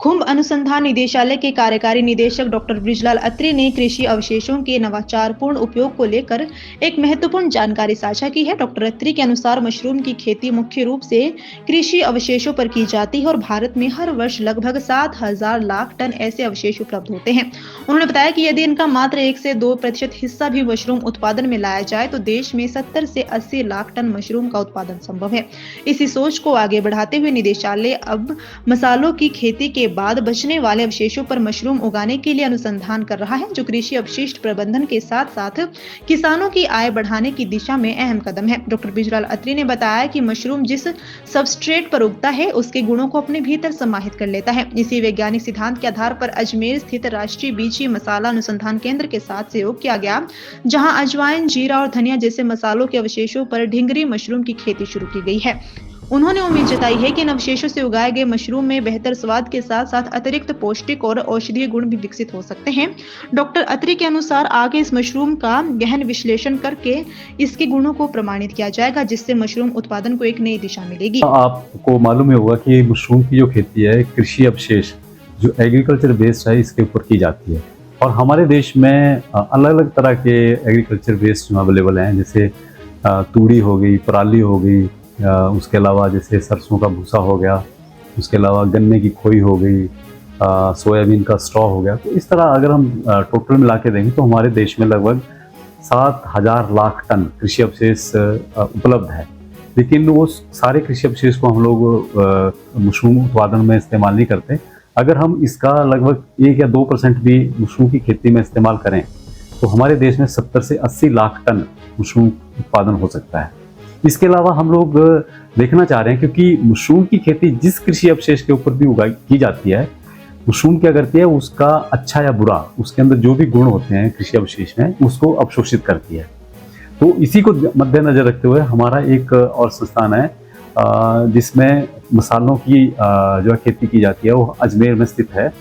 खुम्ब अनुसंधान निदेशालय के कार्यकारी निदेशक डॉक्टर बृजलाल अत्री ने कृषि अवशेषों के नवाचारपूर्ण उपयोग को लेकर एक महत्वपूर्ण जानकारी साझा की है। डॉक्टर अत्री के अनुसार मशरूम की खेती मुख्य रूप से कृषि अवशेषों पर की जाती है और भारत में हर वर्ष लगभग 7,000 लाख टन ऐसे अवशेष उपलब्ध होते हैं। उन्होंने बताया कि यदि इनका मात्र 1 से 2% हिस्सा भी मशरूम उत्पादन में लाया जाए तो देश में 70 से 80 लाख टन मशरूम का उत्पादन संभव है। इसी सोच को आगे बढ़ाते हुए निदेशालय अब मसालों की खेती के बाद बचने वाले अवशेषों पर मशरूम उगाने के लिए अनुसंधान कर रहा है, जो कृषि अपशिष्ट प्रबंधन के साथ साथ किसानों की आय बढ़ाने की दिशा में अहम कदम है। डॉक्टर बृजलाल अत्री ने बताया कि मशरूम जिस सबस्ट्रेट पर उगता है उसके गुणों को अपने भीतर समाहित कर लेता है। इसी वैज्ञानिक सिद्धांत के आधार पर अजमेर स्थित राष्ट्रीय बीजी मसाला अनुसंधान केंद्र के साथ सहयोग किया गया, जहां अजवाइन, जीरा और धनिया जैसे मसालों के अवशेषों पर ढिंगरी मशरूम की खेती शुरू की गई है। उन्होंने उम्मीद जताई है कि इन अवशेषों से उगाए गए मशरूम में बेहतर स्वाद के साथ साथ अतिरिक्त पौष्टिक और औषधीय गुण भी विकसित हो सकते हैं। डॉक्टर अत्री के अनुसार आगे इस मशरूम का गहन विश्लेषण करके इसके गुणों को प्रमाणित किया जाएगा, जिससे मशरूम उत्पादन को एक नई दिशा मिलेगी। आपको मालूम ही होगा कि मशरूम की जो खेती है, कृषि अवशेष जो एग्रीकल्चर बेस्ड है, इसके ऊपर की जाती है। और हमारे देश में अलग अलग तरह के एग्रीकल्चर बेस्ड अवेलेबल हैं, जैसे तूड़ी हो गई, पराली हो गई, उसके अलावा जैसे सरसों का भूसा हो गया, उसके अलावा गन्ने की खोई हो गई, सोयाबीन का स्ट्रॉ हो गया। तो इस तरह अगर हम टोटल मिला के देखें तो हमारे देश में लगभग 7,000 लाख टन कृषि अवशेष उपलब्ध है। लेकिन वो सारे कृषि अवशेष को हम लोग मशरूम उत्पादन में इस्तेमाल नहीं करते। अगर हम इसका लगभग 1 या 2% भी मशरूम की खेती में इस्तेमाल करें तो हमारे देश में 70 से 80 लाख टन मशरूम उत्पादन हो सकता है। इसके अलावा हम लोग देखना चाह रहे हैं, क्योंकि मशरूम की खेती जिस कृषि अवशेष के ऊपर भी उगाई की जाती है, मशरूम क्या करती है, उसका अच्छा या बुरा, उसके अंदर जो भी गुण होते हैं कृषि अवशेष में, उसको अवशोषित करती है। तो इसी को मद्देनजर रखते हुए हमारा एक और संस्थान है जिसमें मसालों की जो खेती की जाती है, वो अजमेर में स्थित है।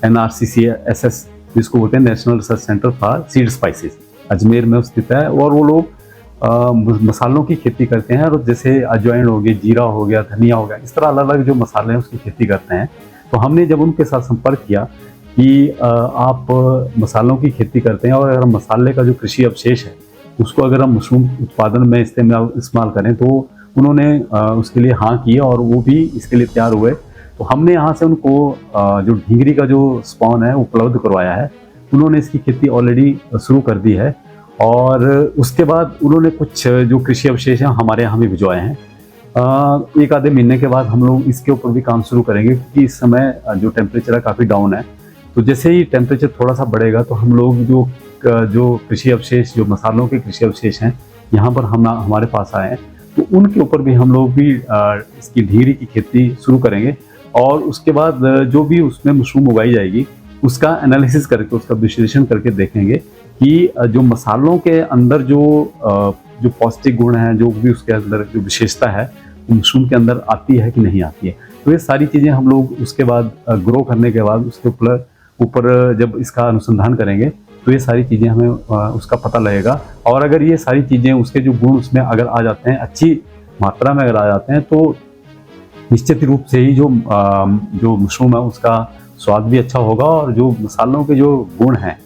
NRCCSS जिसको बोलते हैं, national research centre for seed spices, Ajmer में स्थित है। और वो लोग मसालों की खेती करते हैं, और जैसे अजवाइन हो गई, जीरा हो गया, धनिया हो गया, इस तरह अलग अलग जो मसाले हैं उसकी खेती करते हैं। तो हमने जब उनके साथ संपर्क किया कि आप मसालों की खेती करते हैं और अगर मसाले का जो कृषि अवशेष है उसको अगर हम मशरूम उत्पादन में इस्तेमाल करें, तो उन्होंने उसके लिए हाँ की और वो भी इसके लिए तैयार हुए। तो हमने यहाँ से उनको जो ढिंगरी का जो स्पॉन है उपलब्ध करवाया है। उन्होंने इसकी खेती ऑलरेडी शुरू कर दी है, और उसके बाद उन्होंने कुछ जो कृषि अवशेष हैं हमारे यहाँ भी भिजवाए हैं। 1 आधे महीने के बाद हम लोग इसके ऊपर भी काम शुरू करेंगे, क्योंकि इस समय जो टेम्परेचर है काफ़ी डाउन है। तो जैसे ही टेम्परेचर थोड़ा सा बढ़ेगा तो हम लोग जो कृषि अवशेष, जो मसालों के कृषि अवशेष हैं, यहाँ पर हमारे पास आए हैं, तो उनके ऊपर भी हम लोग भी इसकी ढीरी की खेती शुरू करेंगे। और उसके बाद जो भी उसमें मशरूम उगाई जाएगी उसका एनालिसिस करके, उसका विश्लेषण करके देखेंगे कि जो मसालों के अंदर जो पौष्टिक गुण हैं, जो भी उसके अंदर जो विशेषता है, वो मशरूम के अंदर आती है कि नहीं आती है। तो ये सारी चीज़ें हम लोग उसके बाद ग्रो करने के बाद उसके ऊपर जब इसका अनुसंधान करेंगे तो ये सारी चीज़ें हमें उसका पता लगेगा। और अगर ये सारी चीज़ें, उसके जो गुण उसमें अगर आ जाते हैं, अच्छी मात्रा में अगर आ जाते हैं, तो निश्चित रूप से ही जो मशरूम है उसका स्वाद भी अच्छा होगा, और जो मसालों के जो गुण हैं,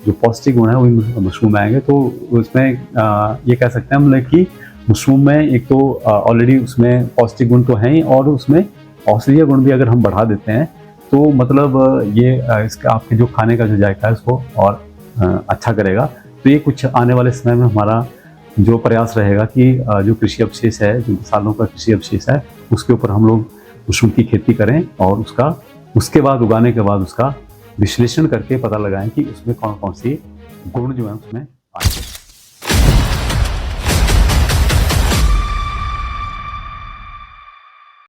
जो पौष्टिक गुण है, वो मशरूम में आएंगे। तो उसमें ये कह सकते हैं हम लोग कि मशरूम में एक तो ऑलरेडी उसमें पौष्टिक गुण तो हैं ही, और उसमें औषधीय गुण भी अगर हम बढ़ा देते हैं तो मतलब ये इसका आपके जो खाने का जो जायका है उसको और अच्छा करेगा। तो ये कुछ आने वाले समय में हमारा जो प्रयास रहेगा कि जो कृषि अवशेष है, जो मसालों का कृषि अवशेष है, उसके ऊपर हम लोग मशरूम की खेती करें, और उसके बाद उगाने के बाद उसका विश्लेषण करके पता लगाएं कि उसमें कौन कौन सी गुण जो है उसमें आए।